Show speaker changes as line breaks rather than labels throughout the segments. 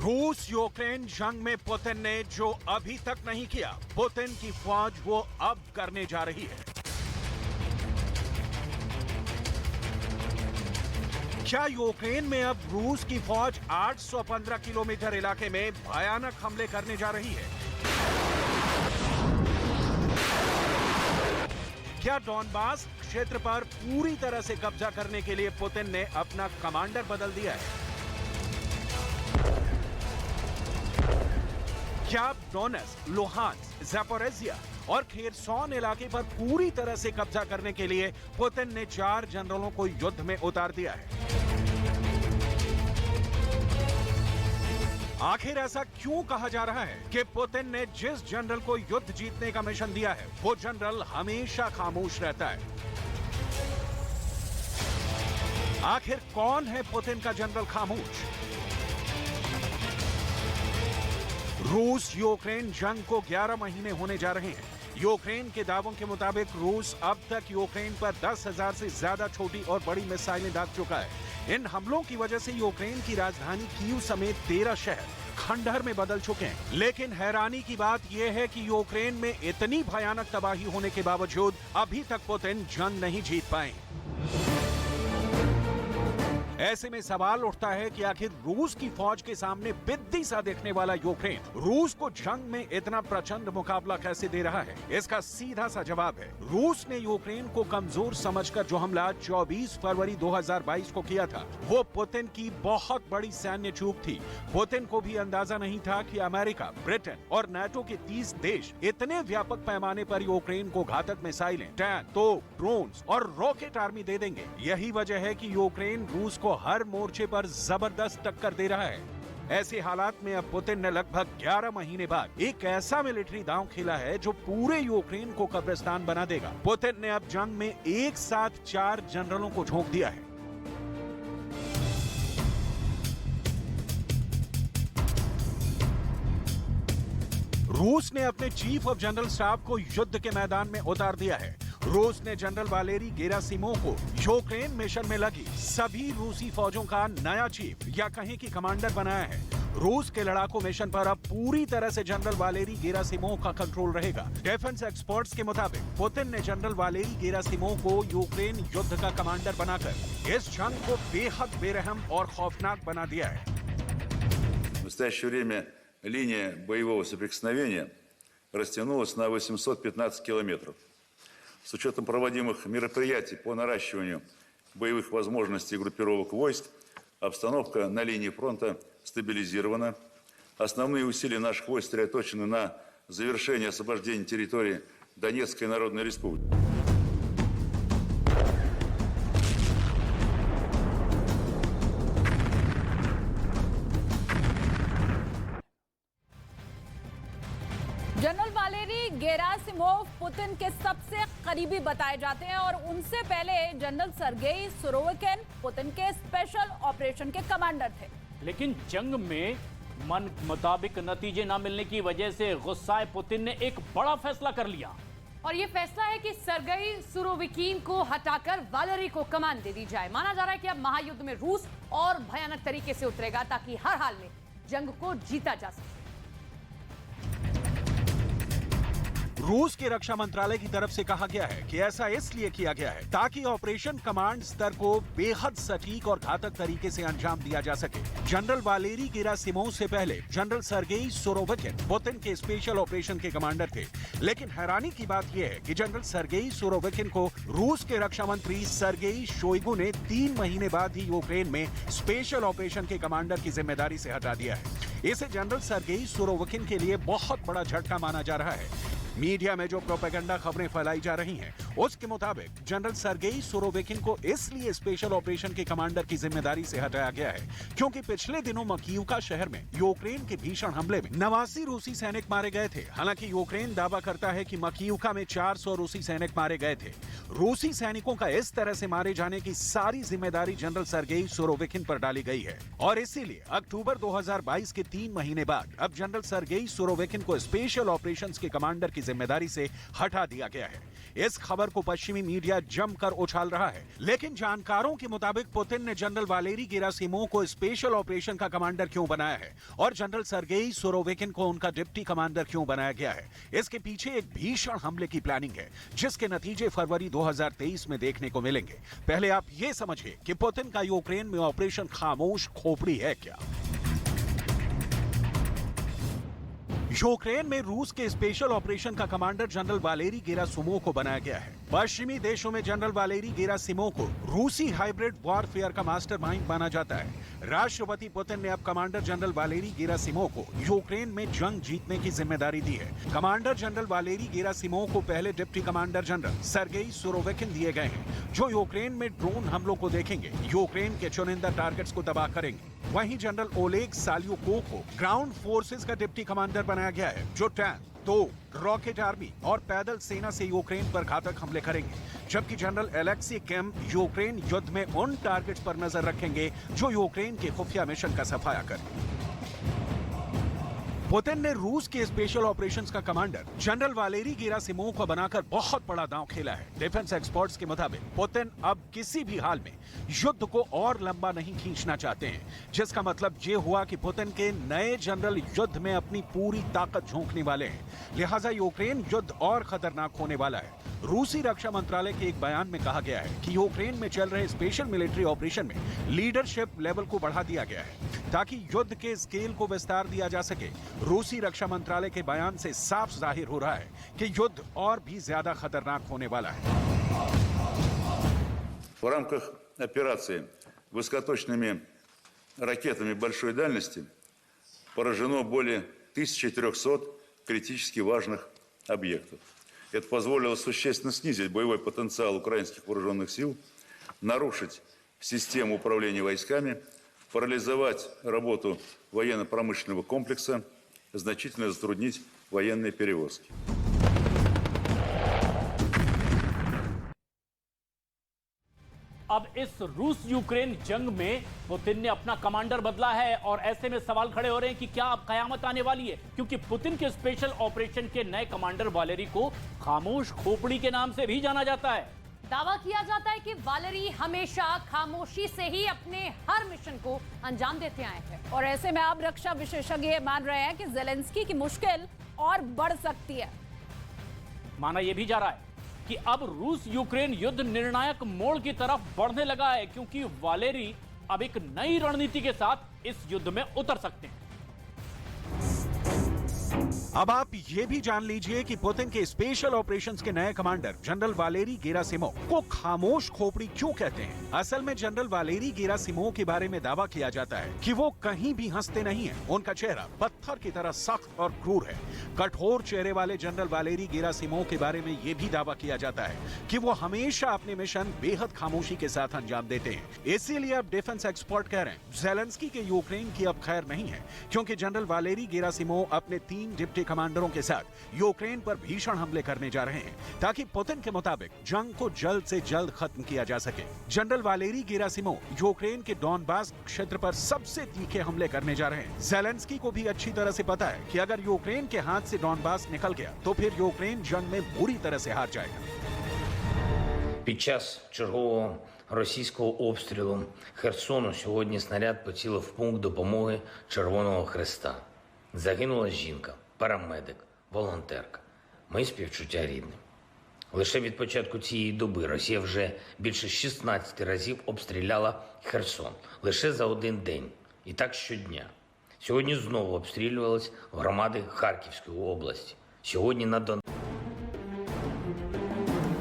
रूस यूक्रेन जंग में पुतिन ने जो अभी तक नहीं किया, पुतिन की फौज वो अब करने जा रही है। क्या यूक्रेन में अब रूस की फौज 815 किलोमीटर इलाके में भयानक हमले करने जा रही है? क्या डॉनबास क्षेत्र पर पूरी तरह से कब्जा करने के लिए पुतिन ने अपना कमांडर बदल दिया है? क्या डोनेट्स्क, लुहांस्क, ज़ापोरिज़िया और खेरसॉन इलाके पर पूरी तरह से कब्जा करने के लिए पुतिन ने 4 जनरलों को युद्ध में उतार दिया है? आखिर ऐसा क्यों कहा जा रहा है कि पुतिन ने जिस जनरल को युद्ध जीतने का मिशन दिया है, वो जनरल हमेशा खामोश रहता है? आखिर कौन है पुतिन का जनरल खामोश? रूस यूक्रेन जंग को 11 महीने होने जा रहे हैं। यूक्रेन के दावों के मुताबिक रूस अब तक यूक्रेन पर 10,000 से ज्यादा छोटी और बड़ी मिसाइलें दाग चुका है। इन हमलों की वजह से यूक्रेन की राजधानी कीव समेत 13 शहर खंडहर में बदल चुके हैं। लेकिन हैरानी की बात यह है कि यूक्रेन में इतनी भयानक तबाही होने के बावजूद अभी तक पुतिन जंग नहीं जीत पाए। ऐसे में सवाल उठता है कि आखिर रूस की फौज के सामने बिद्दी सा देखने वाला यूक्रेन रूस को जंग में इतना प्रचंड मुकाबला कैसे दे रहा है? इसका सीधा सा जवाब है, रूस ने यूक्रेन को कमजोर समझकर जो हमला 24 फरवरी 2022 को किया था, वो पुतिन की बहुत बड़ी सैन्य चूक थी। पुतिन को भी अंदाजा नहीं था कि अमेरिका, ब्रिटेन और नाटो के 30 देश इतने व्यापक पैमाने पर यूक्रेन को घातक मिसाइलें, टैंक, तोप, ड्रोन्स और रॉकेट आर्मी दे देंगे। यही वजह है कि यूक्रेन रूस को हर मोर्चे पर जबरदस्त टक्कर दे रहा है। ऐसे हालात में अब पुतिन ने लगभग 11 महीने बाद एक ऐसा मिलिट्री दांव खेला है जो पूरे यूक्रेन को कब्रिस्तान बना देगा। पुतिन ने अब जंग में एक साथ 4 जनरलों को झोंक दिया है। रूस ने अपने चीफ ऑफ जनरल स्टाफ को युद्ध के मैदान में उतार दिया है। रूस ने जनरल वालेरी गेरासिमोव को यूक्रेन मिशन में लगी सभी रूसी फौजों का नया चीफ या कहें कि कमांडर बनाया है। रूस के लड़ाकू मिशन पर अब पूरी तरह से जनरल वालेरी गेरासिमोव का कंट्रोल रहेगा। डिफेंस एक्सपर्ट्स के मुताबिक पुतिन ने जनरल वालेरी गेरासिमोव को यूक्रेन युद्ध का कमांडर बनाकर इस जंग को बेहद बेरहम और खौफनाक बना दिया है।
В настоящее время линия боевого соприкосновения растянулась на 815 километров. С учетом проводимых мероприятий по наращиванию боевых возможностей группировок войск, обстановка на линии фронта стабилизирована. Основные усилия наших войск сосредоточены на завершении освобождения территории Донецкой Народной Республики.
जनरल वालेरी गेरासिमोव पुतिन के सबसे करीबी बताए जाते हैं और उनसे पहले जनरल सर्गेई सुरोविकिन पुतिन के स्पेशल ऑपरेशन के कमांडर थे।
लेकिन जंग में मन मुताबिक नतीजे न मिलने की वजह से गुस्साए पुतिन ने एक बड़ा फैसला कर लिया
और ये फैसला है कि सर्गेई सुरोविकिन को हटाकर वालेरी को कमान दे दी जाए। माना जा रहा है कि अब महायुद्ध में रूस और भयानक तरीके से उतरेगा ताकि हर हाल में जंग को जीता जा सके।
रूस के रक्षा मंत्रालय की तरफ से कहा गया है कि ऐसा इसलिए किया गया है ताकि ऑपरेशन कमांड स्तर को बेहद सटीक और घातक तरीके से अंजाम दिया जा सके। जनरल वालेरी गेरासिमोव से पहले जनरल सर्गेई सुरोविकिन पुतिन के स्पेशल ऑपरेशन के कमांडर थे। लेकिन हैरानी की बात यह है कि जनरल सर्गेई सुरोविकिन को रूस के रक्षा मंत्री सर्गेई शोइगु ने 3 महीने बाद ही यूक्रेन में स्पेशल ऑपरेशन के कमांडर की जिम्मेदारी से हटा दिया है। इसे जनरल सर्गेई सुरोविकिन के लिए बहुत बड़ा झटका माना जा रहा है। मीडिया में जो प्रोपेगेंडा खबरें फैलाई जा रही हैं, उसके मुताबिक जनरल सर्गेई सुरोविकिन को इसलिए स्पेशल ऑपरेशन के कमांडर की जिम्मेदारी से हटाया गया है क्योंकि पिछले दिनों मकीवका शहर में यूक्रेन के भीषण हमले में 89 रूसी सैनिक मारे गए थे। हालांकि यूक्रेन दावा करता है कि मकीवका में 400 रूसी सैनिक मारे गए थे। रूसी सैनिकों का इस तरह से मारे जाने की सारी जिम्मेदारी जनरल सर्गेई सुरोविकिन पर डाली गई है और इसीलिए अक्टूबर 2022 के 3 महीने बाद अब जनरल सर्गेई सुरोविकिन को स्पेशल ऑपरेशंस के कमांडर की जिम्मेदारी से हटा दिया गया है। इस खबर को पश्चिमी मीडिया जमकर उछाल रहा है, लेकिन जानकारों के मुताबिक पुतिन ने जनरल वालेरी गेरासिमोव को स्पेशल ऑपरेशन का कमांडर क्यों बनाया है और जनरल सर्गेई सुरोविकिन को उनका डिप्टी कमांडर क्यों बनाया गया है, इसके पीछे एक भीषण हमले की प्लानिंग है, जिसके नतीजे फरवरी 2023 में देखने को मिलेंगे। पहले आप ये समझिए कि पुतिन का यूक्रेन में ऑपरेशन खामोश खोपड़ी है क्या। यूक्रेन में रूस के स्पेशल ऑपरेशन का कमांडर जनरल वालेरी गेरासिमोव को बनाया गया है। पश्चिमी देशों में जनरल वालेरी गेरासिमोव को रूसी हाइब्रिड वॉरफेयर का मास्टरमाइंड माना जाता है। राष्ट्रपति पुतिन ने अब कमांडर जनरल वालेरी गेरासिमोव को यूक्रेन में जंग जीतने की जिम्मेदारी दी है। कमांडर जनरल वालेरी गेरासिमोव को पहले deputy commander general Sergei Surovikin दिए गए हैं, जो यूक्रेन में ड्रोन हमलों को देखेंगे, यूक्रेन के चुनिंदा टारगेट्स को तबाह करेंगे। वहीं जनरल ओलेग साल्युकोव को ग्राउंड फोर्सेस का डिप्टी कमांडर बनाया गया है, जो टैंक, तोप, रॉकेट आर्मी और पैदल सेना से यूक्रेन पर घातक हमले करेंगे, जबकि जनरल एलेक्सी किम यूक्रेन युद्ध में उन टारगेट्स पर नजर रखेंगे जो यूक्रेन के खुफिया मिशन का सफाया करें। पुतिन ने रूस के स्पेशल ऑपरेशंस का कमांडर जनरल वालेरी गेरासिमोव को बनाकर बहुत बड़ा दांव खेला है। डिफेंस एक्सपर्ट्स के मुताबिक पुतिन अब किसी भी हाल में युद्ध को और लंबा नहीं खींचना चाहते हैं, जिसका मतलब ये हुआ कि पुतिन के नए जनरल युद्ध में अपनी पूरी ताकत झोंकने वाले हैं। लिहाजा यूक्रेन युद्ध और खतरनाक होने वाला है। रूसी रक्षा मंत्रालय के एक बयान में कहा गया है कि यूक्रेन में चल रहे स्पेशल मिलिट्री ऑपरेशन में लीडरशिप लेवल को बढ़ा दिया गया है ताकि युद्ध के स्केल को विस्तार दिया जा सके। रूसी रक्षा मंत्रालय के बयान से साफ जाहिर हो रहा है कि युद्ध और भी ज्यादा खतरनाक होने वाला है।
В рамках операции высокоточными ракетами большой дальности поражено более 1300 критически важных объектов. Это позволило существенно снизить боевой потенциал украинских вооруженных сил, нарушить систему управления войсками, парализовать работу военно-промышленного комплекса, значительно затруднить военные перевозки.
अब इस रूस यूक्रेन जंग में पुतिन ने अपना कमांडर बदला है और ऐसे में सवाल खड़े हो रहे हैं कि क्या अब कयामत आने वाली है, क्योंकि पुतिन के स्पेशल ऑपरेशन के नए कमांडर वालेरी को खामोश खोपड़ी के नाम से भी जाना जाता है।
दावा किया जाता है कि वालेरी हमेशा खामोशी से ही अपने हर मिशन को अंजाम देते आए हैं।
और ऐसे में अब रक्षा विशेषज्ञ मान रहे हैं कि जेलेंस्की की मुश्किल और बढ़ सकती है।
माना यह भी जा रहा है कि अब रूस यूक्रेन युद्ध निर्णायक मोड़ की तरफ बढ़ने लगा है, क्योंकि वालेरी अब एक नई रणनीति के साथ इस युद्ध में उतर सकते हैं।
अब आप ये भी जान लीजिए कि पुतिन के स्पेशल ऑपरेशंस के नए कमांडर जनरल वालेरी गेरासिमोव को खामोश खोपड़ी क्यों कहते हैं। असल में जनरल वालेरी गेरासिमोव के बारे में दावा किया जाता है कि वो कहीं भी हंसते नहीं हैं। उनका चेहरा पत्थर की तरह सख्त और क्रूर है। कठोर चेहरे वाले जनरल वालेरी गेरासिमोव के बारे में ये भी दावा किया जाता है कि वो हमेशा अपने मिशन बेहद खामोशी के साथ अंजाम देते हैं। इसीलिए अब डिफेंस एक्सपर्ट कह रहे हैं जेलेंस्की के यूक्रेन की अब खैर नहीं है, क्योंकि जनरल वालेरी गेरासिमोव अपने 3 डिप्टी कमांडरों के साथ यूक्रेन पर भीषण हमले करने जा रहे हैं, ताकि पुतिन के मुताबिक जंग को जल्द से जल्द खत्म किया जा सके। जनरल वालेरी गेरासिमोव यूक्रेन के डॉनबास क्षेत्र पर सबसे तीखे हमले करने जा रहे हैं। जेलेंस्की को भी अच्छी तरह से पता है कि अगर यूक्रेन के हाथ से डॉनबास निकल गया तो फिर यूक्रेन जंग में बुरी तरह से हार जाएगा।
Під час чергового російського обстрілу Херсону сьогодні снаряд поцілив в пункт допомоги Червоного Хреста. Загинула жінка, парамедик, волонтерка. Мої співчуття рідним. Лише від початку цієї доби Росія вже більше 16 разів обстріляла Херсон. Лише за один день. І так щодня. Сьогодні знову обстрілювались громади Харківської області. Сьогодні на Донбасі.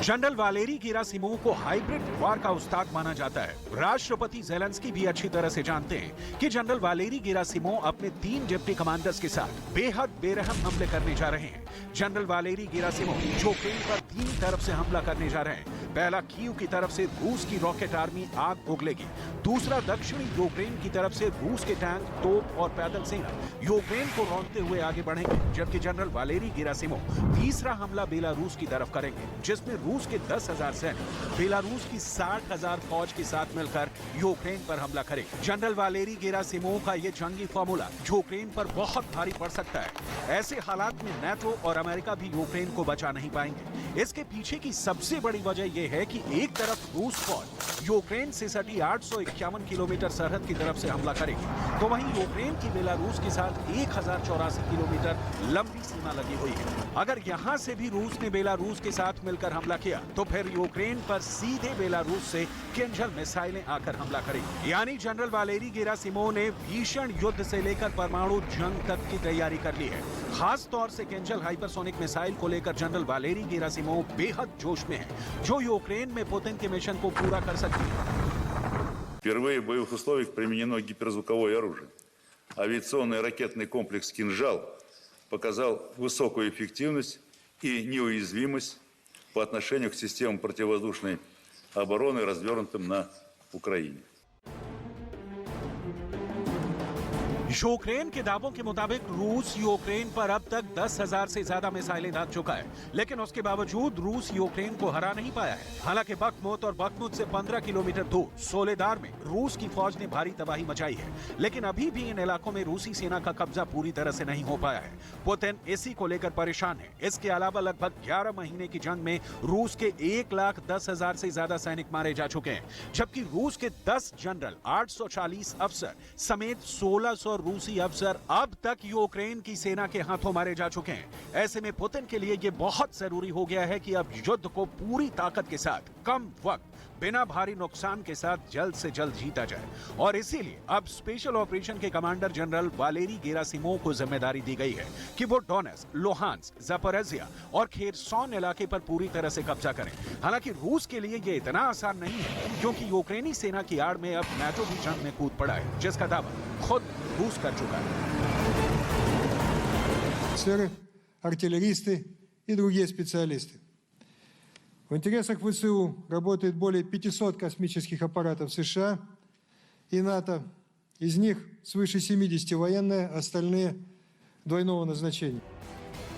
जनरल वालेरी गेरासिमोव को हाइब्रिड वॉर का उस्ताद माना जाता है। राष्ट्रपति जेलेंस्की भी अच्छी तरह से जानते हैं कि जनरल वालेरी गेरासिमोव अपने 3 डिप्टी कमांडर्स के साथ बेहद बेरहम हमले करने जा रहे हैं। जनरल वालेरी गेरासिमोव यूक्रेन पर 3 तरफ से हमला करने जा रहे हैं। पहला कीव की तरफ से रूस की रॉकेट आर्मी आग उगलेगी, दूसरा दक्षिणी यूक्रेन की तरफ से रूस के टैंक, तोप और पैदल सेना यूक्रेन को रौंदते हुए आगे बढ़ेंगे, जबकि जनरल वालेरी गेरासिमोव तीसरा हमला बेलारूस की तरफ करेंगे, जिसमें रूस के 10,000 सैनिक बेलारूस की 60,000 फौज के साथ मिलकर यूक्रेन पर हमला करेंगे। जनरल वालेरी गेरासिमोव का ये जंगी फॉर्मूला यूक्रेन पर बहुत भारी पड़ सकता है। ऐसे हालात में नाटो और अमेरिका भी यूक्रेन को बचा नहीं पाएंगे। इसके पीछे की सबसे बड़ी वजह यह है कि एक तरफ रूस फौज यूक्रेन से सटी 851 किलोमीटर सरहद की तरफ से हमला करेगी, तो वहीं यूक्रेन की बेलारूस के साथ 1084 किलोमीटर लंबी सीमा लगी हुई है। अगर यहां से भी रूस ने बेलारूस के साथ मिलकर हमला किया तो फिर यूक्रेन पर सीधे बेलारूस से किंजल मिसाइलें आकर हमला करेगी। यानी जनरल वालेरी गेरासिमोव ने भीषण युद्ध से लेकर परमाणु जंग तक की तैयारी कर ली है। खास तौर से किंजल हाइपरसोनिक मिसाइल को लेकर जनरल वालेरी गेरासिमोव बेहद जोश में है, जो यूक्रेन में पुतिन के मिशन को पूरा कर सकती है।
Впервые в боевых условиях применено гиперзвуковое оружие. Авиационный ракетный комплекс «Кинжал» показал высокую эффективность и неуязвимость по отношению к системам противовоздушной обороны, развернутым на Украине.
यूक्रेन के दावों के मुताबिक रूस यूक्रेन पर अब तक 10,000 से ज्यादा मिसाइलें दाग चुका है, लेकिन उसके बावजूद रूस यूक्रेन को हरा नहीं पाया है। हालांकि बख्मुत और बख्मुत से 15 किलोमीटर दूर सोलेदार में रूस की फौज ने भारी तबाही मचाई है, लेकिन अभी भी इन इलाकों में रूसी सेना का कब्जा पूरी तरह से नहीं हो पाया है। पुतिन इसी को लेकर परेशान है। इसके अलावा लगभग 11 महीने की जंग में रूस के 1,10,000 से ज्यादा सैनिक मारे जा चुके हैं, जबकि रूस के 10 जनरल, 840 अफसर समेत 1,600 रूसी अफसर अब तक यूक्रेन की सेना के हाथों मारे जा चुके हैं। ऐसे में पुतिन के लिए यह बहुत जरूरी हो गया है कि अब युद्ध को पूरी ताकत के साथ, कम वक्त, बिना भारी नुकसान के साथ जल्द से जल्द जीता जाए। और इसीलिए अब स्पेशल ऑपरेशन के कमांडर जनरल वालेरी गेरासिमोव को जिम्मेदारी दी गई है कि वो डोनेट्स्क, लुहांस्क, ज़ापोरिज़िया और खेरसोन इलाके पर पूरी तरह से कब्जा करें। हालांकि रूस के लिए ये इतना आसान नहीं है, क्योंकि यूक्रेनी सेना की आड़ में अब नाटो भी जंग में कूद पड़ा है, जिसका दावा खुद रूस कर चुका है।
Офицеры, артиллеристы и другие специалисты. В интересах ВСУ работает более 500 космических аппаратов США и НАТО. Из них свыше 70 военные, остальные двойного назначения.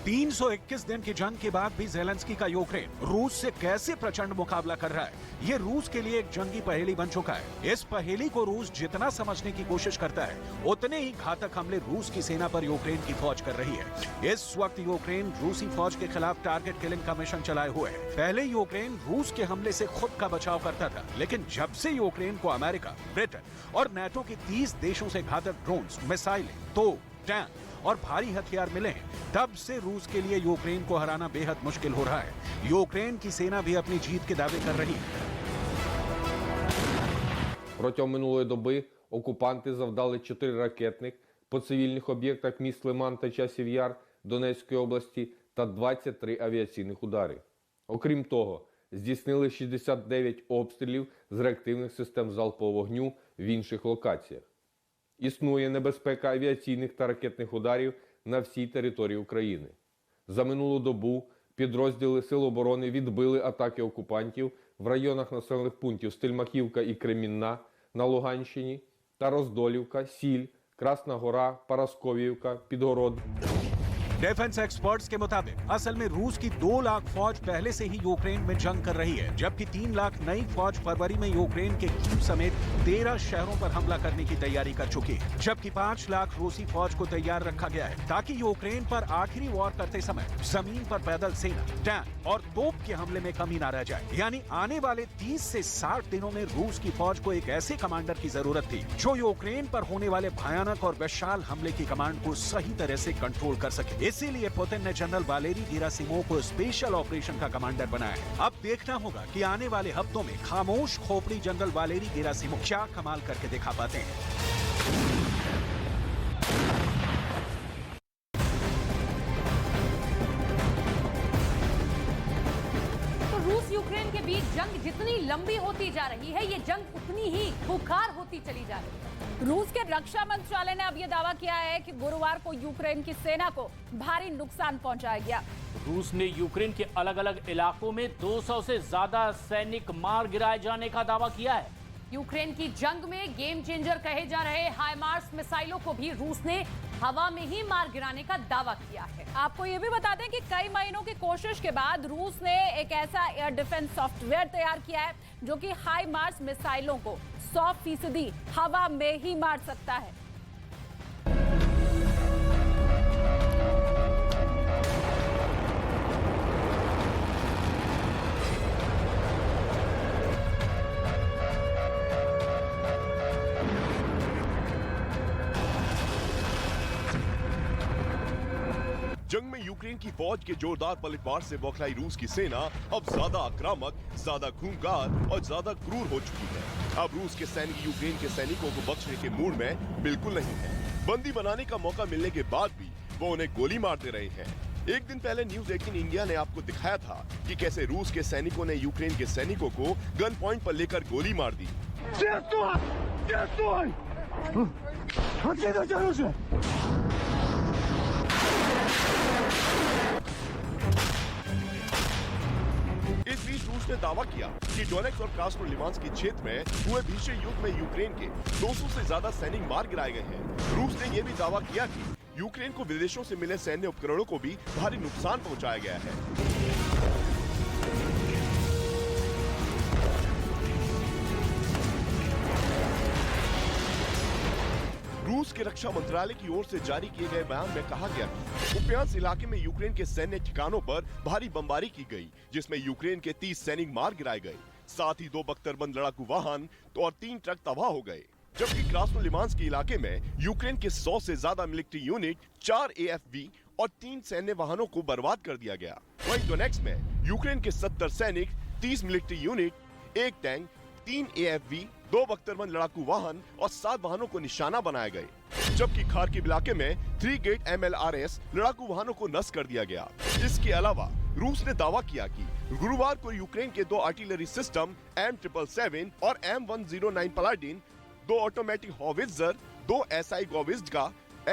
321 दिन की जंग के बाद भी ज़ेलेंस्की का यूक्रेन रूस से कैसे प्रचंड मुकाबला कर रहा है, ये रूस के लिए एक जंगी पहेली बन चुका है। इस पहेली को रूस जितना समझने की कोशिश करता है, उतने ही घातक हमले रूस की सेना पर यूक्रेन की फौज कर रही है। इस वक्त यूक्रेन रूसी फौज के खिलाफ टारगेट किलिंग का मिशन चलाए हुए है। पहले यूक्रेन रूस के हमले से खुद का बचाव करता था, लेकिन जब से यूक्रेन को अमेरिका, ब्रिटेन और नाटो के 30 देशों से घातक ड्रोन्स, मिसाइलें, तोप, टैंक और भारी हथियार मिले हैं, तब से रूस के लिए यूक्रेन को हराना बेहद मुश्किल हो रहा है। यूक्रेन की सेना भी अपनी जीत के दावे कर रही है।
Протягом минулої доби окупанти завдали 4 ракетних по цивільних об'єктах міст Лиман та Часів Яр Донецької області та 23 авіаційних удари. Окрім того, здійснили 69 обстрілів з реактивних систем залпового вогню в інших локаціях. Існує небезпека авіаційних та ракетних ударів на всій території України. За минулу добу підрозділи Сил оборони відбили атаки окупантів в районах населених пунктів Стельмахівка і Кремінна на Луганщині та Роздолівка, Сіль, Красна Гора, Парасковіївка, Підгород.
डिफेंस एक्सपर्ट्स के मुताबिक असल में रूस की 2 लाख फौज पहले से ही यूक्रेन में जंग कर रही है, जबकि 3 लाख नई फौज फरवरी में यूक्रेन के कीव समेत 13 शहरों पर हमला करने की तैयारी कर चुकी है, जबकि 5 लाख रूसी फौज को तैयार रखा गया है ताकि यूक्रेन पर आखिरी वॉर करते समय जमीन पर पैदल सेना, टैंक और तोप के हमले में कमी न रह जाए। यानी आने वाले 30 से 60 दिनों में रूस की फौज को एक ऐसे कमांडर की जरूरत थी जो यूक्रेन पर होने वाले भयानक और विशाल हमले की कमांड को सही तरह से कंट्रोल कर सके। इसीलिए पुतिन ने जनरल वालेरी गेरासिमोव को स्पेशल ऑपरेशन का कमांडर बनाया है। अब देखना होगा कि आने वाले हफ्तों में खामोश खोपड़ी जनरल वालेरी गेरासिमोव क्या कमाल करके दिखा पाते हैं।
तो रूस यूक्रेन के बीच जंग जितनी लंबी होती जा रही है, ये जंग उतनी ही खुखार होती चली जा रही है।
रूस के रक्षा मंत्रालय ने अब यह दावा किया है कि गुरुवार को यूक्रेन की सेना को भारी नुकसान पहुंचाया गया।
रूस ने यूक्रेन के अलग अलग इलाकों में 200 से ज्यादा सैनिक मार गिराए जाने का दावा किया है।
यूक्रेन की जंग में गेम चेंजर कहे जा रहे हाइमार्स मिसाइलों को भी रूस ने हवा में ही मार गिराने का दावा किया है।
आपको ये भी बता दें कि कई महीनों की कोशिश के बाद रूस ने एक ऐसा एयर डिफेंस सॉफ्टवेयर तैयार किया है जो कि हाइमार्स मिसाइलों को 100% हवा में ही मार सकता है।
जंग में यूक्रेन की फौज के जोरदार पलटवार से बौखलाई रूस की सेना अब ज्यादा आक्रामक, ज्यादा खूंखार और ज्यादा क्रूर हो चुकी है। अब रूस के सैनिक यूक्रेन के सैनिकों को बख्शने के मूड में बिल्कुल नहीं है। बंदी बनाने का मौका मिलने के बाद भी वो उन्हें गोली मारते रहे हैं। एक दिन पहले न्यूज 18 इंडिया ने आपको दिखाया था कि कैसे रूस के सैनिकों ने यूक्रेन के सैनिकों को गन पॉइंट पर लेकर गोली मार दी। इस बीच रूस ने दावा किया कि डोनेट्स्क और क्रास्नोलिमांस्क के क्षेत्र में हुए भीषण युद्ध में यूक्रेन के 200 से ज्यादा सैनिक मार गिराए गए हैं। रूस ने यह भी दावा किया कि यूक्रेन को विदेशों से मिले सैन्य उपकरणों को भी भारी नुकसान पहुंचाया गया है। रूस के रक्षा मंत्रालय की ओर से जारी किए गए बयान में कहा गया कि कुपियांस्क इलाके में यूक्रेन के सैन्य ठिकानों पर भारी बमबारी की गई, जिसमें यूक्रेन के 30 सैनिक मार गिराए गए। साथ ही 2 बख्तरबंद लड़ाकू वाहन और 3 ट्रक तबाह हो गए। जबकि क्रास्नोलिमांस्क के इलाके में यूक्रेन के 100 से ज्यादा मिलिट्री यूनिट, 4 AFV और 3 सैन्य वाहनों को बर्बाद कर दिया गया। वहीं डोनेट्स्क में यूक्रेन के 70 सैनिक, 30 मिलिट्री यूनिट, 1 टैंक, 3 AFV, 2 बख्तरबंद लड़ाकू वाहन और 7 वाहनों को निशाना बनाए गए। जबकि खार्किव इलाके में 3 गेट MLRS लड़ाकू वाहनों को नष्ट कर दिया गया। इसके अलावा रूस ने दावा किया कि गुरुवार को यूक्रेन के 2 आर्टिलरी सिस्टम M777 और M109 पलाडिन, 2 automatic howitzer, 2 SI गोविज़्डा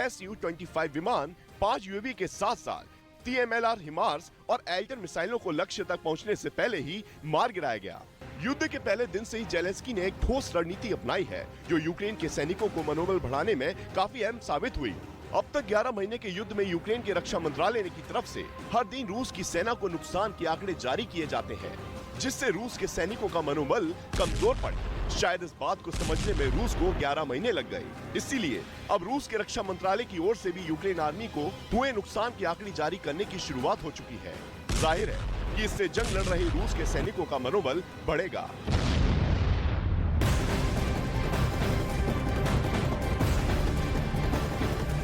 Su-25 विमान, 5 UAV के साथ साथ TMLR हिमार्स और एल्टन मिसाइलों को लक्ष्य तक पहुंचने से पहले ही मार गिराया गया। युद्ध के पहले दिन से ही जेलेंस्की ने एक ठोस रणनीति अपनाई है, जो यूक्रेन के सैनिकों को मनोबल बढ़ाने में काफी अहम साबित हुई। अब तक 11 महीने के युद्ध में यूक्रेन के रक्षा मंत्रालय की तरफ से हर दिन रूस की सेना को नुकसान के आंकड़े जारी किए जाते हैं, जिससे रूस के सैनिकों का मनोबल कमजोर पड़े। शायद इस बात को समझने में रूस को 11 महीने लग गए। इसीलिए अब रूस के रक्षा मंत्रालय की ओर से भी यूक्रेन आर्मी को हुए नुकसान के आंकड़े जारी करने की शुरुआत हो चुकी है। जाहिर है कि इससे जंग लड़ रहे रूस के सैनिकों का मनोबल बढ़ेगा।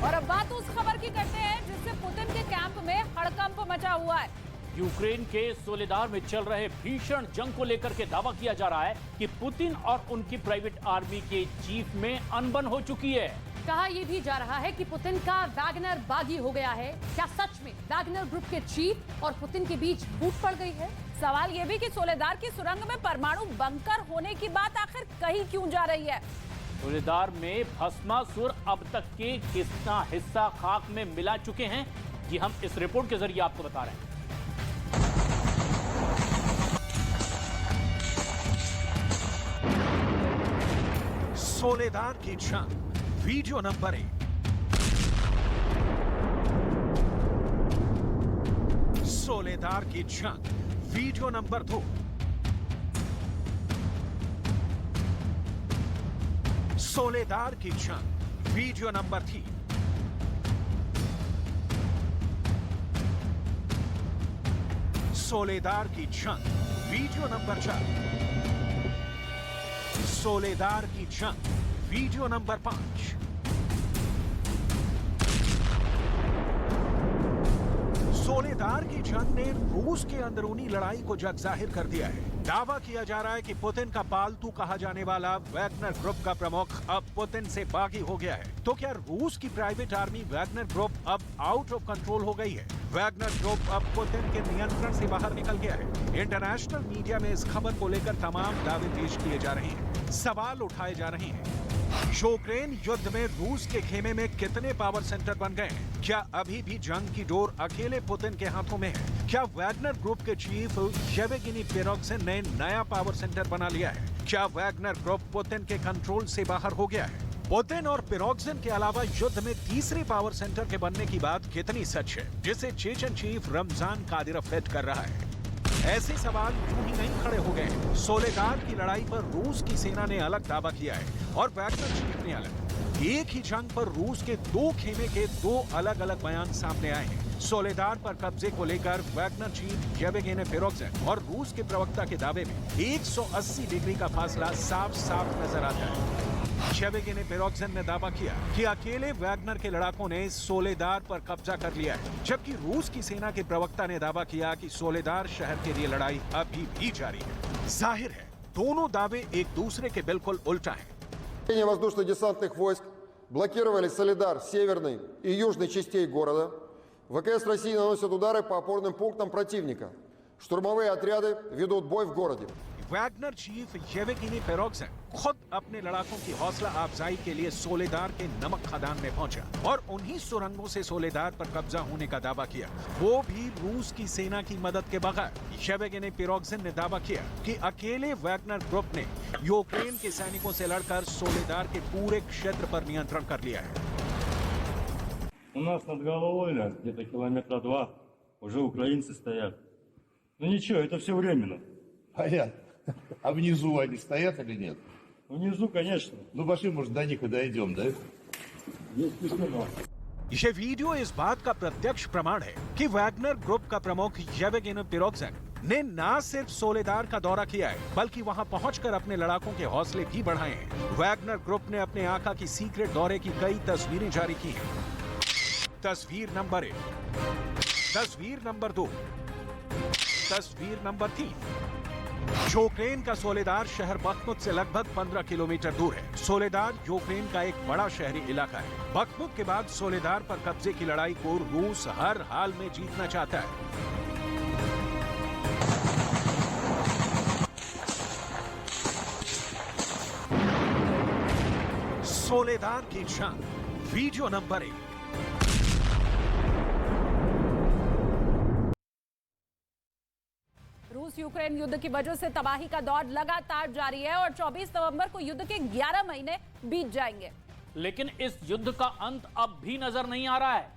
और अब बात उस खबर की करते हैं जिससे पुतिन के कैंप में हड़कंप मचा हुआ है।
यूक्रेन के सोलेदार में चल रहे भीषण जंग को लेकर के दावा किया जा रहा है कि पुतिन और उनकी प्राइवेट आर्मी के चीफ में अनबन हो चुकी है।
कहा यह भी जा रहा है कि पुतिन का वैगनर बागी हो गया है। क्या सच में वैगनर ग्रुप के चीफ और पुतिन के बीच फूट पड़ गई है?
सवाल यह भी कि सोलेदार की सुरंग में परमाणु बंकर होने की बात आखिर कही क्यों जा रही है?
सोलेदार में भस्मासुर अब तक के कितना हिस्सा खाक में मिला चुके हैं, ये हम इस रिपोर्ट के जरिए आपको बता रहे हैं।
सोलेदार की जंग, वीडियो नंबर 1। सोलेदार की जंग, वीडियो नंबर 2। सोलेदार की जंग, वीडियो नंबर 3। सोलेदार की जंग, वीडियो नंबर 4। सोलेदार की जंग, वीडियो नंबर 5। सोलेदार की जंग ने रूस के अंदरूनी लड़ाई को जग जाहिर कर दिया है। दावा किया जा रहा है कि पुतिन का पालतू कहा जाने वाला वैगनर ग्रुप का प्रमुख अब पुतिन से बागी हो गया है। तो क्या रूस की प्राइवेट आर्मी वैगनर ग्रुप अब आउट ऑफ कंट्रोल हो गई है? वैगनर ग्रुप अब पुतिन के नियंत्रण से बाहर निकल गया है। इंटरनेशनल मीडिया में इस खबर को लेकर तमाम दावे पेश किए जा रहे हैं। सवाल उठाए जा रहे हैं। यूक्रेन युद्ध में रूस के खेमे में कितने पावर सेंटर बन गए हैं? क्या अभी भी जंग की डोर अकेले पुतिन के हाथों में है? क्या वैगनर ग्रुप के चीफ येवगेनी पिरोगजिन ने नया पावर सेंटर बना लिया है? क्या वैगनर ग्रुप पुतिन के कंट्रोल से बाहर हो गया है? पुतिन और पिरोगजिन के अलावा युद्ध में तीसरे पावर सेंटर के बनने की बात कितनी सच है, जिसे Chechen chief Ramzan Kadyrov fit कर रहा है? ऐसे सवाल यूं ही नहीं खड़े हो गए। सोलेदार की लड़ाई पर रूस की सेना ने अलग दावा किया है और वैगनर चीफ ने अलग। एक ही जंग पर रूस के दो खेमे के दो अलग अलग बयान सामने आए हैं। सोलेदार पर कब्जे को लेकर वैगनर चीफ येवगेनी पिरोगजिन और रूस के प्रवक्ता के दावे में 180 डिग्री का फासला साफ साफ नजर आता है। येवगेनी पिरोगजिन ने दावा किया कि अकेले वैगनर के लड़ाकों ने सोलेदार पर कब्जा कर लिया है, जबकि रूस की सेना के प्रवक्ता ने दावा किया कि सोलेदार शहर के लिए लड़ाई अभी भी जारी है। जाहिर है दोनों दावे एक दूसरे के बिल्कुल उल्टा हैं।
Воздушно-десантных войск блокировали Солидар северной и южной частей города. ВКС России наносят удары по опорным пунктам противника. Штурмовые отряды ведут бой в городе.
वैगनर चीफ येवगेनी पिरोगजिन खुद अपने लड़ाकों की हौसला अफजाई के लिए सोलेदार के नमक खदान में पहुंचा और उन्हीं सुरंगों से सोलेदार पर कब्जा होने का दावा किया, वो भी रूस की सेना की मदद के बगैर। येवगेनी पिरोगजिन ने दावा किया कि अकेले वैगनर ग्रुप ने यूक्रेन के सैनिकों से लड़कर सोलेदार के पूरे क्षेत्र पर नियंत्रण कर लिया है।
У нас над головой, где-то километра 2, уже украинцы стоят. Ну ничего, это все временно.
Понятно. А внизу они стоят или нет?
Внизу, конечно.
Ну пошли, может, до них и дойдем, да?
Есть письмо.
ये वीडियो इस बात का प्रत्यक्ष प्रमाण है कि वैगनर ग्रुप का प्रमुख येवगेनी पिरोगजिन ने न सिर्फ सोलेदार का दौरा किया है, बल्कि वहां पहुंचकर अपने लड़ाकों के हौसले भी बढ़ाए हैं। वैगनर ग्रुप ने अपने आका की सीक्रेट दौरे की कई तस्वीरें जारी की हैं। तस्वीर नंबर 1, तस्वीर नंबर 2, तस्वीर नंबर 3। यूक्रेन का सोलेदार शहर बखमुत से लगभग 15 किलोमीटर दूर है। सोलेदार यूक्रेन का एक बड़ा शहरी इलाका है। बखमुत के बाद सोलेदार पर कब्जे की लड़ाई को रूस हर हाल में जीतना चाहता है। सोलेदार की जंग, वीडियो नंबर 1।
रूस यूक्रेन युद्ध की वजह से तबाही का दौर लगातार जारी है और 24 नवंबर को युद्ध के 11 महीने बीत जाएंगे।
लेकिन इस युद्ध का अंत अब भी नजर नहीं आ रहा है।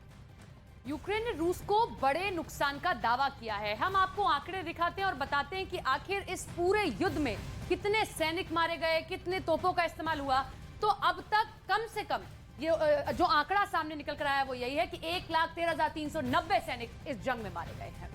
यूक्रेन ने रूस को बड़े नुकसान का दावा किया है। हम आपको आंकड़े दिखाते हैं और बताते हैं कि आखिर इस पूरे युद्ध में कितने सैनिक मारे गए, कितने तोपों का इस्तेमाल हुआ। तो अब तक कम से कम ये जो आंकड़ा सामने निकल कर आया वो यही है कि 1,13,390 सैनिक इस जंग में मारे गए हैं।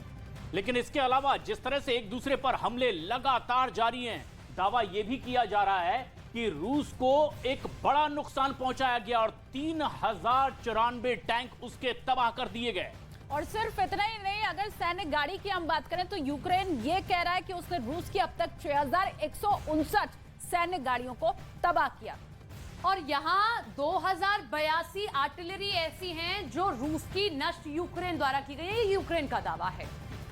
लेकिन इसके अलावा जिस तरह से एक दूसरे पर हमले लगातार जारी हैं, दावा यह भी किया जा रहा है कि रूस को एक बड़ा नुकसान पहुंचाया गया और 3094 टैंक उसके तबाह कर दिए गए।
और सिर्फ इतना ही नहीं, अगर सैनिक गाड़ी की हम बात करें तो यूक्रेन ये कह रहा है कि उसने रूस की अब तक 6159 सैनिक गाड़ियों को तबाह किया।
और यहाँ 2082 आर्टिलरी ऐसी हैं जो रूस की नष्ट यूक्रेन द्वारा की गई है, यूक्रेन का दावा है।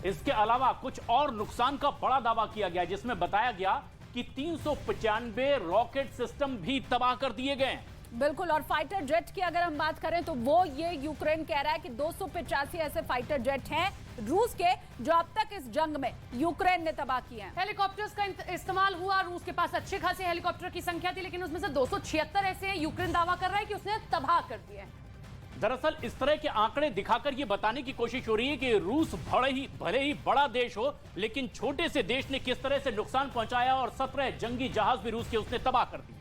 इसके अलावा कुछ और नुकसान का बड़ा दावा किया गया, जिसमें बताया गया कि 395 रॉकेट सिस्टम भी तबाह कर दिए गए।
बिल्कुल, और फाइटर जेट की अगर हम बात करें तो वो ये यूक्रेन कह रहा है कि 285 ऐसे फाइटर जेट हैं रूस के जो अब तक इस जंग में यूक्रेन ने तबाह किए हैं।
हेलीकॉप्टर्स का इस्तेमाल हुआ, रूस के पास अच्छे खासे हेलीकॉप्टर की संख्या थी, लेकिन उसमें से 276 ऐसे हैं यूक्रेन दावा कर रहा है कि उसने तबाह कर दिए हैं।
दरअसल इस तरह के आंकड़े दिखाकर यह बताने की कोशिश हो रही है कि रूस भले ही बड़ा देश हो, लेकिन छोटे से देश ने किस तरह से नुकसान पहुंचाया और 17 जंगी जहाज भी रूस के उसने तबाह कर दिए।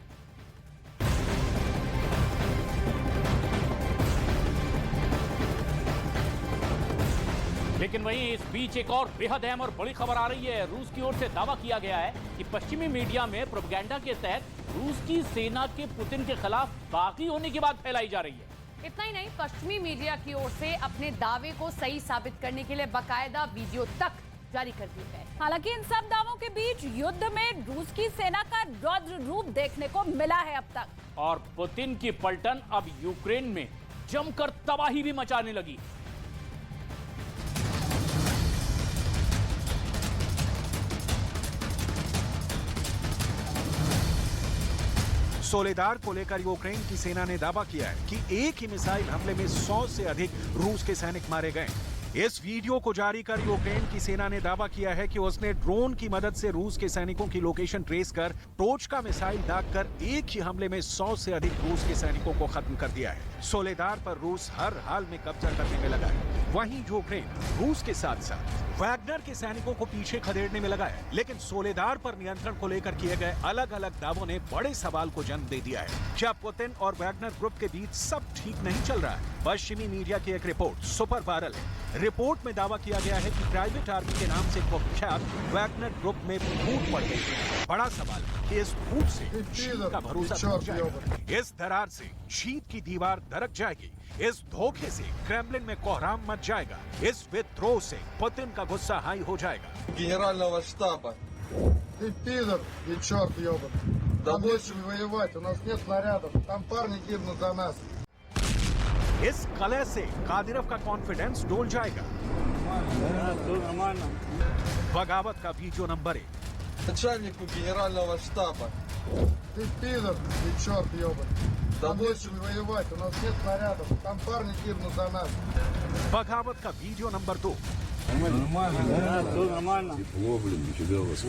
लेकिन वहीं इस बीच एक और बेहद अहम और बड़ी खबर आ रही है। रूस की ओर से दावा किया गया है कि पश्चिमी मीडिया में प्रोपेगेंडा के तहत रूस की सेना के पुतिन के खिलाफ बागी होने की बात फैलाई जा रही है।
इतना ही नहीं, पश्चिमी मीडिया की ओर से अपने दावे को सही साबित करने के लिए बाकायदा वीडियो तक जारी कर दिए गए।
हालांकि इन सब दावों के बीच युद्ध में रूस की सेना का रौद्र रूप देखने को मिला है अब तक।
और पुतिन की पलटन अब यूक्रेन में जमकर तबाही भी मचाने लगी।
सोलेदार को लेकर यूक्रेन की सेना ने दावा किया है कि एक ही मिसाइल हमले में 100 से अधिक रूस के सैनिक मारे गए। इस वीडियो को जारी कर यूक्रेन की सेना ने दावा किया है कि उसने ड्रोन की मदद से रूस के सैनिकों की लोकेशन ट्रेस कर टोचका मिसाइल दागकर एक ही हमले में 100 से अधिक रूस के सैनिकों को खत्म कर दिया है। सोलेदार पर रूस हर हाल में कब्जा करने में लगा है। वहीं यूक्रेन रूस के साथ साथ वैगनर के सैनिकों को पीछे खदेड़ने में लगा है। लेकिन सोलेदार पर नियंत्रण को लेकर किए गए अलग अलग दावों ने बड़े सवाल को जन्म दे दिया है। क्या पुतिन और वैगनर ग्रुप के बीच सब ठीक नहीं चल रहा है? पश्चिमी मीडिया की एक रिपोर्ट सुपर वायरल है। रिपोर्ट में दावा किया गया है कि प्राइवेट आर्मी के नाम से कुख्यात वैगनर ग्रुप में फूट पड़ गई। बड़ा सवाल है कि इस फूट से जीत का भरोसा टूट जाएगा, इस दरार से जीत की दीवार दरक जाएगी, इस धोखे से क्रेमलिन में कोहराम मच जाएगा, इस विद्रोह से पुतिन का गुस्सा हाई हो जाएगा।
Генерального штаба. Ты пидор и черт ебаный. Да больше воевать, у нас нет снарядов. Там парни гибнут за нас.
इस कलह से कादिरव का कॉन्फिडेंस डोल जाएगा। बगावत का वीडियो नंबर 1।
Начальнику генерального штаба. Ты пидор и черт ебаный. Да больше воевать, у нас нет снарядов. Там парни гибнут за нас.
बगावत का वीडियो नंबर 2।
Нормально.
Тепло, блин, нифига у вас.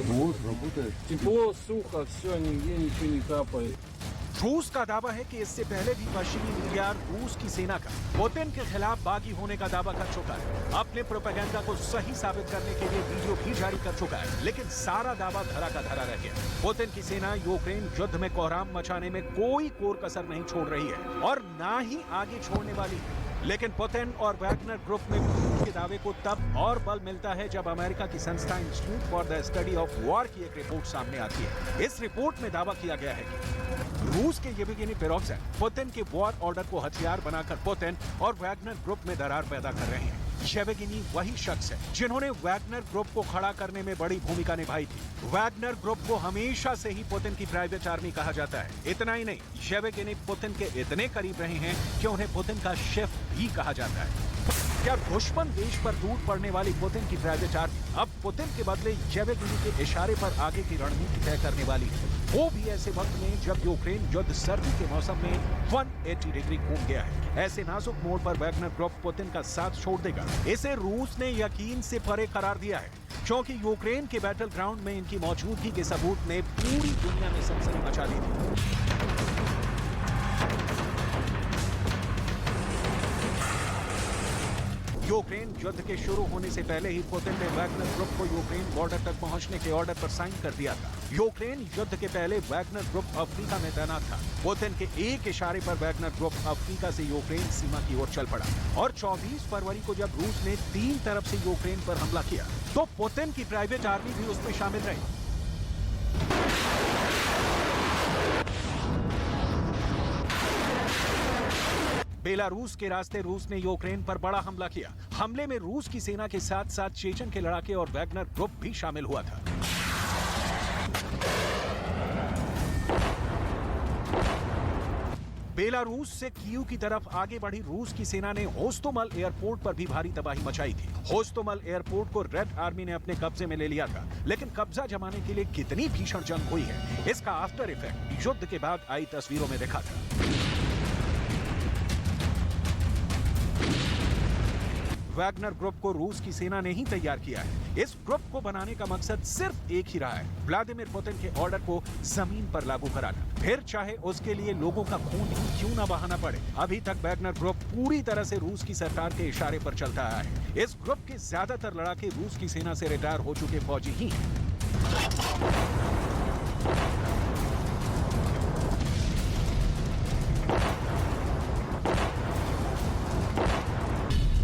Вот, работает.
Тепло, сухо, все, нигде ничего не капает.
रूस का दावा है कि इससे पहले भी पश्चिमी मीडिया रूस की सेना का पुतिन के खिलाफ बागी होने का दावा कर चुका है। अपने प्रोपेगेंडा को सही साबित करने के लिए वीडियो भी जारी कर चुका है, लेकिन सारा दावा धरा का धरा रह गया। पुतिन की सेना यूक्रेन युद्ध में कोहराम मचाने में कोई कोर कसर नहीं छोड़ रही है और ना ही आगे छोड़ने वाली है। लेकिन पुतिन और वैगनर ग्रुप में के दावे को तब और बल मिलता है जब अमेरिका की संस्था institute for the study of war की एक रिपोर्ट सामने आती है। इस रिपोर्ट में दावा किया गया है कि रूस के येवगेनी पेरोव्सेन पुतिन के वॉर ऑर्डर को हथियार बनाकर पुतिन और वैगनर ग्रुप में दरार पैदा कर रहे हैं। येवगेनी वही शख्स है जिन्होंने वैगनर ग्रुप को खड़ा करने में बड़ी भूमिका निभाई थी। वैगनर ग्रुप को हमेशा से ही पुतिन की प्राइवेट आर्मी कहा जाता है। इतना ही नहीं, येवगेनी पुतिन के इतने करीब रहे हैं कि उन्हें पुतिन का शेफ भी कहा जाता है। क्या दुश्मन देश पर टूट पड़ने वाली पुतिन की प्राइवेट आर्मी अब पुतिन के बदले येवगेनी के इशारे पर आगे की रणनीति तय करने वाली है? वो भी ऐसे वक्त में जब यूक्रेन युद्ध सर्दी के मौसम में 180 डिग्री घूम गया है। ऐसे नाजुक मोड़ पर वैगनर ग्रुप पुतिन का साथ छोड़ देगा, इसे रूस ने यकीन से परे करार दिया है, क्योंकि यूक्रेन के बैटल ग्राउंड में इनकी मौजूदगी के सबूत ने पूरी दुनिया में सनसनी मचा दी थी। यूक्रेन युद्ध के शुरू होने से पहले ही पुतिन ने वैगनर ग्रुप को यूक्रेन बॉर्डर तक पहुंचने के ऑर्डर पर साइन कर दिया था। यूक्रेन युद्ध के पहले वैगनर ग्रुप अफ्रीका में तैनात था। पुतिन के एक इशारे पर वैगनर ग्रुप अफ्रीका से यूक्रेन सीमा की ओर चल पड़ा और 24 फरवरी को जब रूस ने 3 तरफ से यूक्रेन पर हमला किया तो पुतिन की प्राइवेट आर्मी भी उसमें शामिल रही। बेलारूस के रास्ते रूस ने यूक्रेन पर बड़ा हमला किया। हमले में रूस की सेना के साथ साथ चेचन के लड़ाके और वैगनर ग्रुप भी शामिल हुआ था। बेलारूस से कीव की तरफ आगे बढ़ी रूस की सेना ने होस्टोमल एयरपोर्ट पर भी भारी तबाही मचाई थी। होस्टोमल एयरपोर्ट को रेड आर्मी ने अपने कब्जे में ले लिया था, लेकिन कब्जा जमाने के लिए कितनी भीषण जंग हुई है, इसका आफ्टर इफेक्ट युद्ध के बाद आई तस्वीरों में दिखा था। वैगनर ग्रुप को रूस की सेना ने ही तैयार किया है। इस ग्रुप को बनाने का मकसद सिर्फ एक ही रहा है, व्लादिमीर पुतिन के ऑर्डर को जमीन पर लागू कराना, फिर चाहे उसके लिए लोगों का खून ही क्यों ना बहाना पड़े। अभी तक वैगनर ग्रुप पूरी तरह से रूस की सरकार के इशारे पर चलता आया है। इस ग्रुप के ज्यादातर लड़ाके रूस की सेना से रिटायर हो चुके फौजी ही हैं।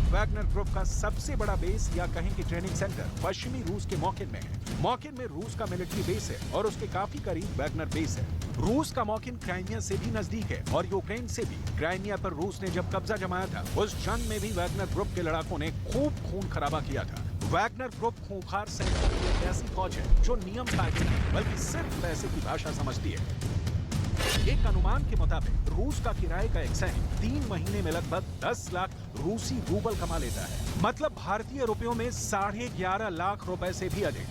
वैगनर ग्रुप का सबसे बड़ा बेस या कहें कि ट्रेनिंग सेंटर पश्चिमी रूस के मॉकिन में है। मॉकिन में रूस का मिलिट्री बेस है और उसके काफी करीब वैगनर बेस है। रूस का मॉकिन क्राइमिया से भी नजदीक है और यूक्रेन से भी। क्राइमिया पर रूस ने जब कब्जा जमाया था, उस जंग में भी वैगनर ग्रुप के लड़ाकों ने खूब खून खराबा किया था। वैगनर ग्रुप खूंखार सैनिकों की एक ऐसी फौज है जो नियम कायदे नहीं बल्कि सिर्फ पैसे की भाषा समझती है। एक अनुमान के मुताबिक रूस का किराए का एक सैनिक 3 महीने में लगभग 10 लाख रूसी रूबल कमा लेता है, मतलब भारतीय रुपयों में 11.5 लाख रुपए से भी अधिक।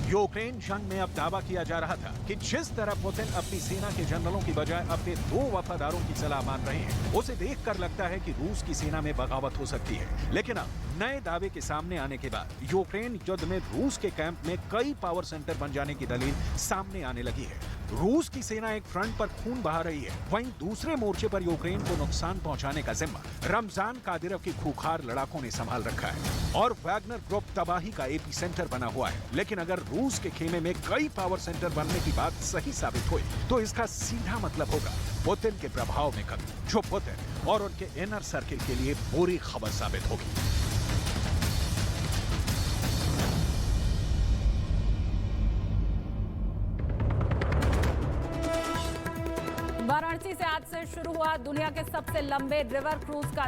यूक्रेन जंग में अब दावा किया जा रहा था कि जिस तरह पुतिन अपनी सेना के जनरलों की बजाय अपने 2 वफादारों की सलाह मान रहे हैं, उसे देखकर लगता है कि रूस की सेना में बगावत हो सकती है। लेकिन अब नए दावे के सामने आने के बाद यूक्रेन युद्ध में रूस के कैंप में कई पावर सेंटर बन जाने की दलील सामने आने लगी है। रूस की सेना एक फ्रंट पर खून बहा रही है, वहीं दूसरे मोर्चे पर यूक्रेन को नुकसान पहुंचाने का जिम्मा रमजान कादिरोव की खूंखार लड़ाकों ने संभाल रखा है और वैगनर ग्रुप तबाही का एपी सेंटर बना हुआ है। लेकिन अगर रूस के खेमे में कई पावर सेंटर बनने की बात सही साबित हुई तो इसका सीधा मतलब होगा पुतिन के प्रभाव में कमी, जो पुतिन और उनके इनर सर्किल के लिए बुरी खबर साबित होगी।
वाराणसी से आज से शुरू हुआ दुनिया के सबसे लंबे रिवर क्रूज का